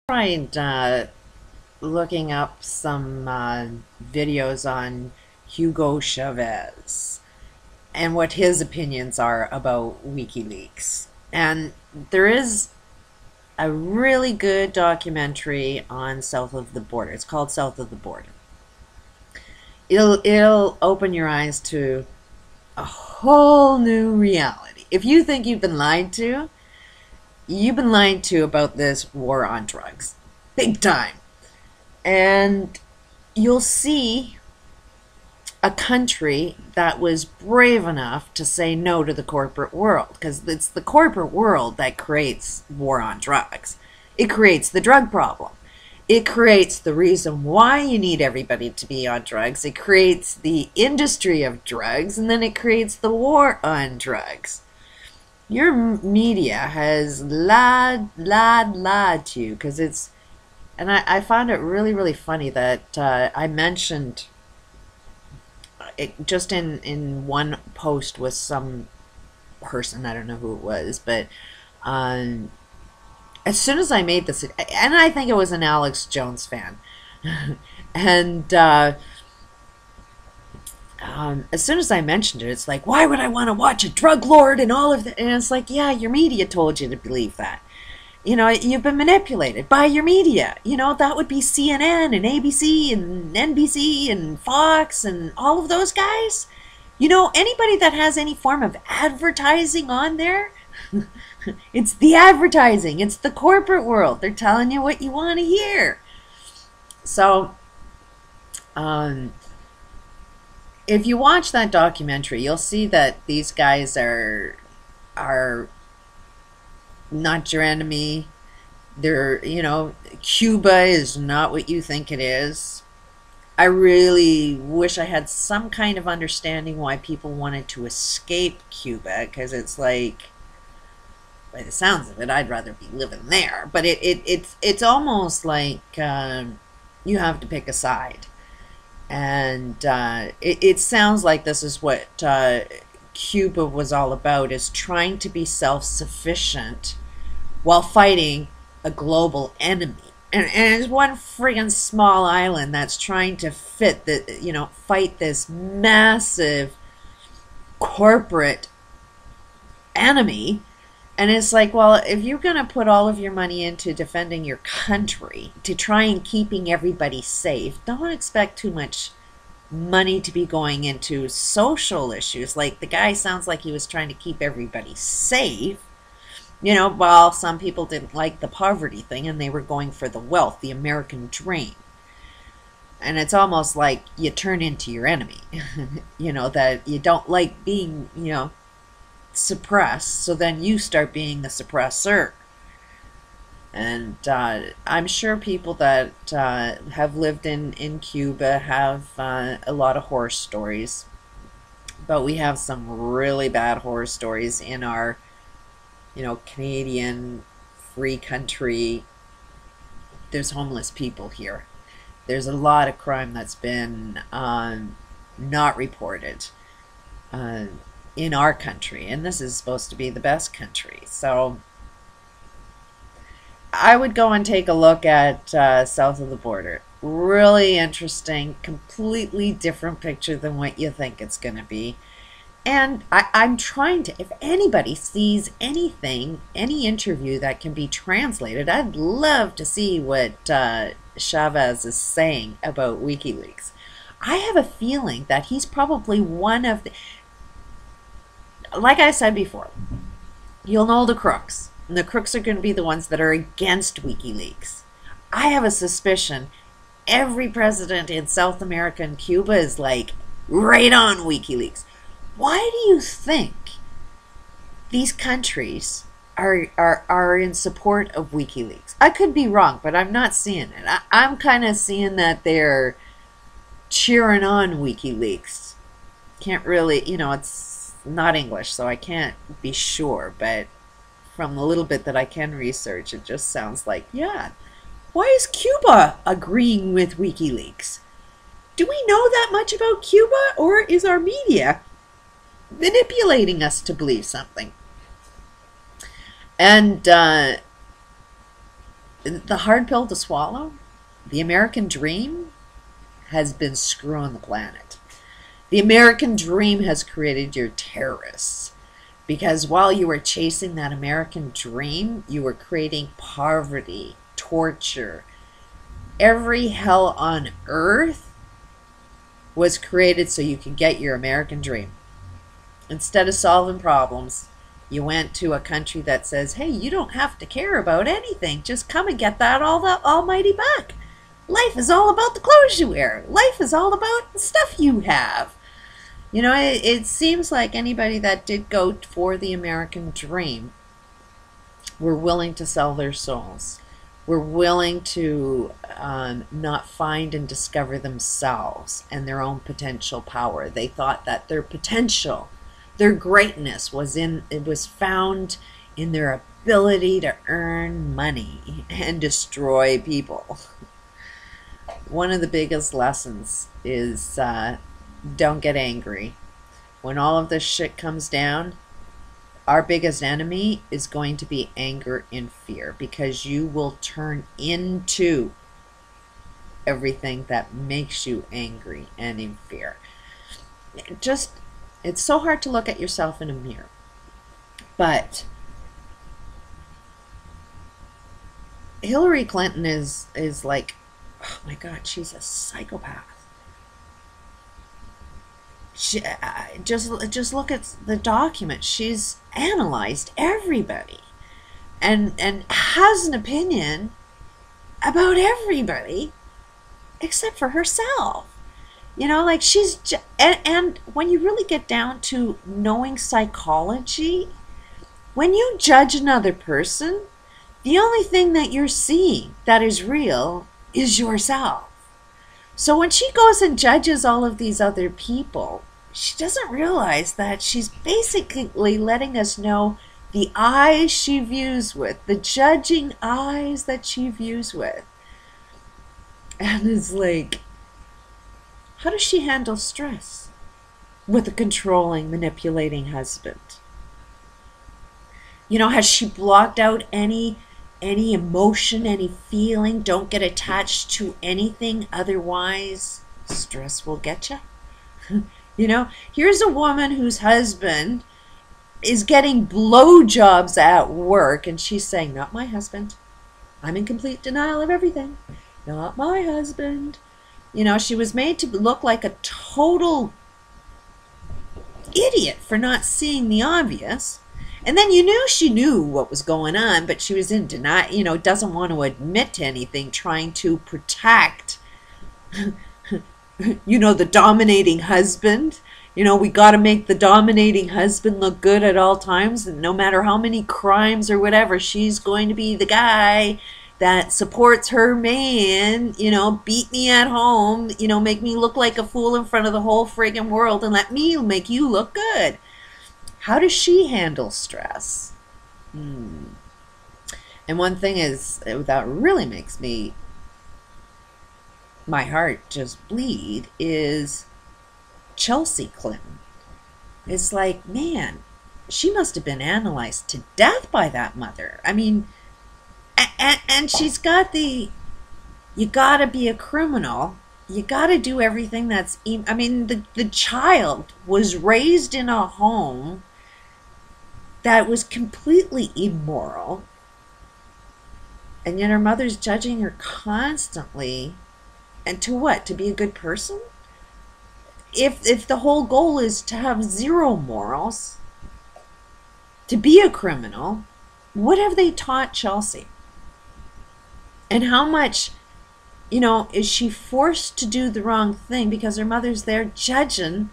Tried looking up some videos on Hugo Chavez and what his opinions are about WikiLeaks. And there is a really good documentary on South of the Border. It's called South of the Border. It'll open your eyes to a whole new reality. If you think you've been lied to about this war on drugs. Big time. And you'll see a country that was brave enough to say no to the corporate world, because it's the corporate world that creates war on drugs. It creates the drug problem. It creates the reason why you need everybody to be on drugs. It creates the industry of drugs, and then it creates the war on drugs. Your media has lied to you, because it's, and I found it really, really funny that I mentioned it just in one post with some person, I don't know who it was, but as soon as I made this, and I think it was an Alex Jones fan, and as soon as I mentioned it, it's like, why would I want to watch a drug lord and all of that? And it's like, yeah, your media told you to believe that. You know, you've been manipulated by your media. You know, that would be CNN and ABC and NBC and Fox and all of those guys. You know, anybody that has any form of advertising on there, it's the advertising. It's the corporate world. They're telling you what you want to hear. So, if you watch that documentary, you'll see that these guys are not your enemy. They're, you know, Cuba is not what you think it is. I really wish I had some kind of understanding why people wanted to escape Cuba, because it's like, by the sounds of it, I'd rather be living there. But it's almost like you have to pick a side. And it sounds like this is what Cuba was all about, is trying to be self-sufficient while fighting a global enemy. And it's one friggin' small island that's trying to fight this massive corporate enemy. And it's like, well, if you're going to put all of your money into defending your country, to try and keeping everybody safe, don't expect too much money to be going into social issues. Like, the guy sounds like he was trying to keep everybody safe, you know, while some people didn't like the poverty thing and they were going for the wealth, the American dream. And it's almost like you turn into your enemy, you know, that you don't like being, you know, suppressed, so then you start being the suppressor. And I'm sure people that have lived in Cuba have a lot of horror stories, but we have some really bad horror stories in our, you know, Canadian free country. There's homeless people here. There's a lot of crime that's been not reported in our country, and this is supposed to be the best country. So I would go and take a look at South of the Border. Really interesting, completely different picture than what you think it's going to be. And I'm trying to, if anybody sees anything, any interview that can be translated, I'd love to see what Chavez is saying about WikiLeaks. I have a feeling that he's probably one of the, like I said before, you'll know the crooks. And the crooks are going to be the ones that are against WikiLeaks. I have a suspicion every president in South America and Cuba is like right on WikiLeaks. Why do you think these countries are in support of WikiLeaks? I could be wrong, but I'm not seeing it. I'm kind of seeing that they're cheering on WikiLeaks. Can't really, you know, it's not English, so I can't be sure, but from the little bit that I can research, it just sounds like, yeah, why is Cuba agreeing with WikiLeaks? Do we know that much about Cuba, or is our media manipulating us to believe something? And the hard pill to swallow, the American dream has been screwing the planet. The American dream has created your terrorists. Because while you were chasing that American dream, you were creating poverty, torture. Every hell on earth was created so you could get your American dream. Instead of solving problems, you went to a country that says, hey, you don't have to care about anything. Just come and get that almighty buck. Life is all about the clothes you wear. Life is all about the stuff you have. You know, it seems like anybody that did go for the American dream were willing to sell their souls. Were willing to not find and discover themselves and their own potential power. They thought that their potential, their greatness was found in their ability to earn money and destroy people. One of the biggest lessons is don't get angry. When all of this shit comes down, our biggest enemy is going to be anger and fear, because you will turn into everything that makes you angry and in fear. It's so hard to look at yourself in a mirror. But Hillary Clinton is like, oh my God, she's a psychopath. Just look at the document. She's analyzed everybody and has an opinion about everybody except for herself. You know, like and when you really get down to knowing psychology, when you judge another person, the only thing that you're seeing that is real is yourself. So when she goes and judges all of these other people, she doesn't realize that she's basically letting us know the eyes she views with, the judging eyes that she views with. And it's like, how does she handle stress with a controlling, manipulating husband? You know, has she blocked out any emotion, any feeling? Don't get attached to anything, otherwise stress will get you. You know, here's a woman whose husband is getting blowjobs at work, and she's saying, not my husband. I'm in complete denial of everything. Not my husband. You know, she was made to look like a total idiot for not seeing the obvious. And then you knew she knew what was going on, but she was in denial, you know, doesn't want to admit to anything, trying to protect, you know, the dominating husband. You know, we got to make the dominating husband look good at all times. And no matter how many crimes or whatever, she's going to be the guy that supports her man, you know, beat me at home, you know, make me look like a fool in front of the whole friggin' world and let me make you look good. How does she handle stress? And one thing is, that really makes my heart just bleed, is Chelsea Clinton. It's like, man, she must have been analyzed to death by that mother. I mean, and she's got you gotta be a criminal. You gotta do everything that's, I mean, the child was raised in a home that was completely immoral. And yet her mother's judging her constantly. And to what? To be a good person? If the whole goal is to have zero morals, to be a criminal, what have they taught Chelsea? And how much, you know, is she forced to do the wrong thing because her mother's there judging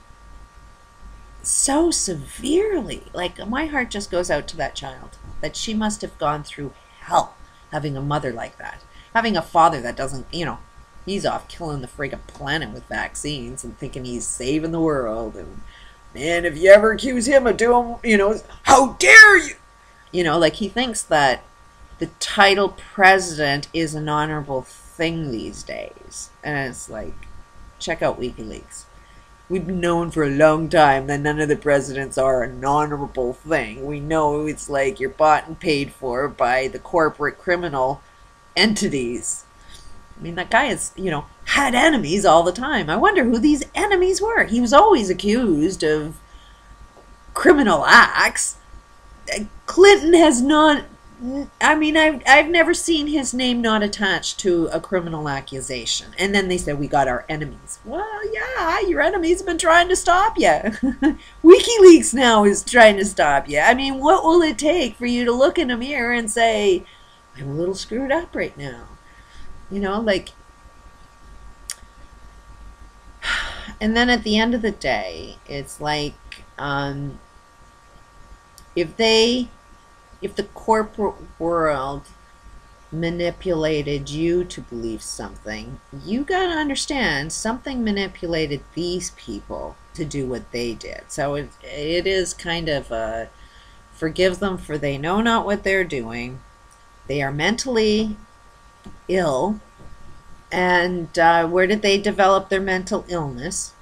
so severely? Like, my heart just goes out to that child, that she must have gone through hell having a mother like that, having a father that doesn't, you know, he's off killing the friggin' planet with vaccines and thinking he's saving the world. And man, if you ever accuse him of doing, you know, how dare you? You know, like, he thinks that the title president is an honorable thing these days. And it's like, check out WikiLeaks. We've known for a long time that none of the presidents are an honorable thing. We know it's like you're bought and paid for by the corporate criminal entities. I mean, that guy has, had enemies all the time. I wonder who these enemies were. He was always accused of criminal acts. Clinton has not, I mean, I've never seen his name not attached to a criminal accusation. And then they said, we got our enemies. Well, yeah, your enemies have been trying to stop you. WikiLeaks now is trying to stop you. I mean, what will it take for you to look in a mirror and say, I'm a little screwed up right now? Like, and then at the end of the day, it's like, if the corporate world manipulated you to believe something, you got to understand something manipulated these people to do what they did. So it is kind of a forgive them, for they know not what they're doing. They are mentally ill. And where did they develop their mental illness?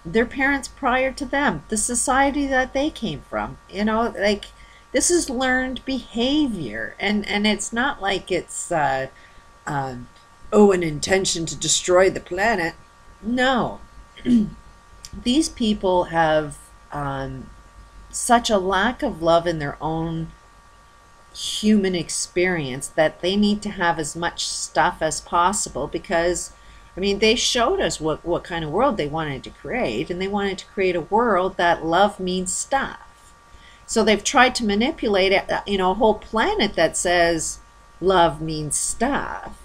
Their parents prior to them, the society that they came from. Like, this is learned behavior, and it's not like it's an intention to destroy the planet. No. These people have such a lack of love in their own human experience that they need to have as much stuff as possible, because I mean, they showed us what kind of world they wanted to create, and they wanted to create a world that love means stuff. So they've tried to manipulate a whole planet that says love means stuff.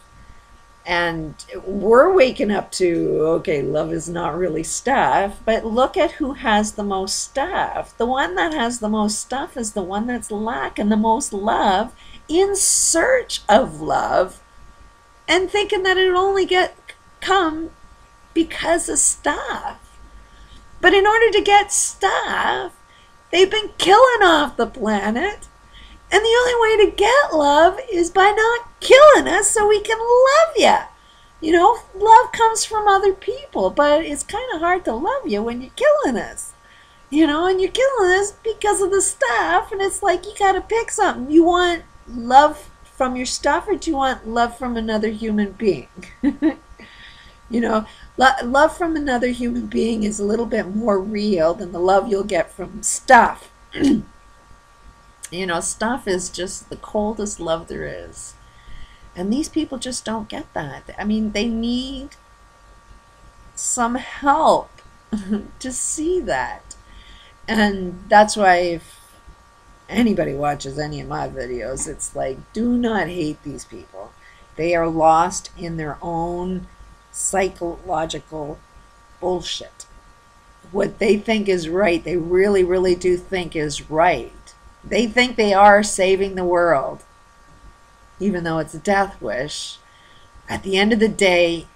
And we're waking up to, okay, love is not really stuff, but look at who has the most stuff. The one that has the most stuff is the one that's lacking the most love, in search of love, and thinking that it'll only come because of stuff. But in order to get stuff, they've been killing off the planet. And the only way to get love is by not killing us so we can love you. Love comes from other people, but it's kind of hard to love you when you're killing us. And you're killing us because of the stuff, and it's like you got to pick something. You want love from your stuff, or do you want love from another human being? Love from another human being is a little bit more real than the love you'll get from stuff. Stuff is just the coldest love there is. And these people just don't get that. I mean, they need some help to see that. And that's why if anybody watches any of my videos, it's like, do not hate these people. They are lost in their own psychological bullshit. What they think is right, they really, really do think is right. They think they are saving the world, even though it's a death wish. At the end of the day,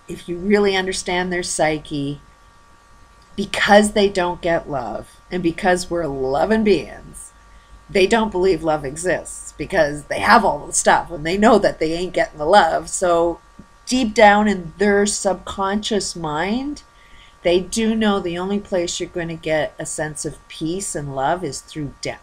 if you really understand their psyche, because they don't get love, and because we're loving beings, they don't believe love exists, because they have all the stuff, and they know that they ain't getting the love. So deep down in their subconscious mind, they do know the only place you're going to get a sense of peace and love is through death.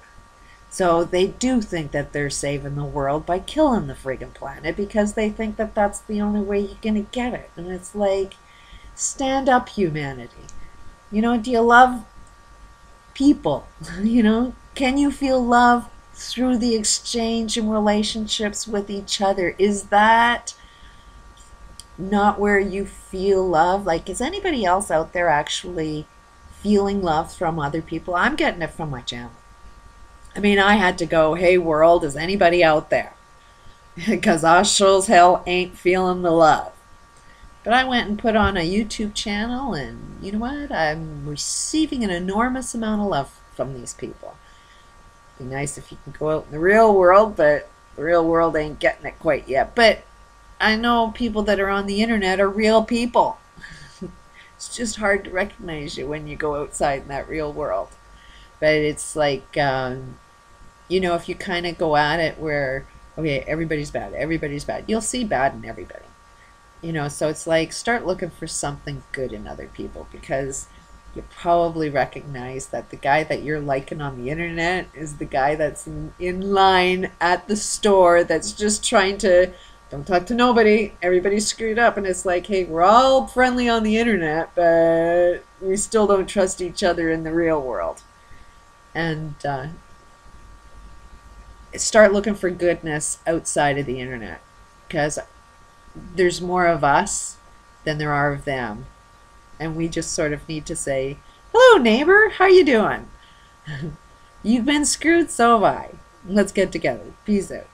So they do think that they're saving the world by killing the friggin' planet, because they think that that's the only way you're going to get it. And it's like, stand up, humanity. Do you love people? Can you feel love through the exchange and relationships with each other? Is that not where you feel love? Like, is anybody else out there actually feeling love from other people? I'm getting it from my channel. I mean, I had to go, hey world, is anybody out there? Because I sure as hell ain't feeling the love. But I went and put on a YouTube channel, and you know what? I'm receiving an enormous amount of love from these people. It'd be nice if you can go out in the real world, but the real world ain't getting it quite yet. But I know people that are on the internet are real people. It's just hard to recognize you when you go outside in that real world. But it's like, if you kind of go at it where, okay, everybody's bad, you'll see bad in everybody. So it's like, start looking for something good in other people, because you probably recognize that the guy that you're liking on the internet is the guy that's in line at the store that's just trying to Don't talk to nobody. Everybody's screwed up, and it's like, hey, we're all friendly on the internet, but we still don't trust each other in the real world. And start looking for goodness outside of the internet, because there's more of us than there are of them, and we just sort of need to say, hello neighbor, how you doing? You've been screwed, so have I. Let's get together. Peace out.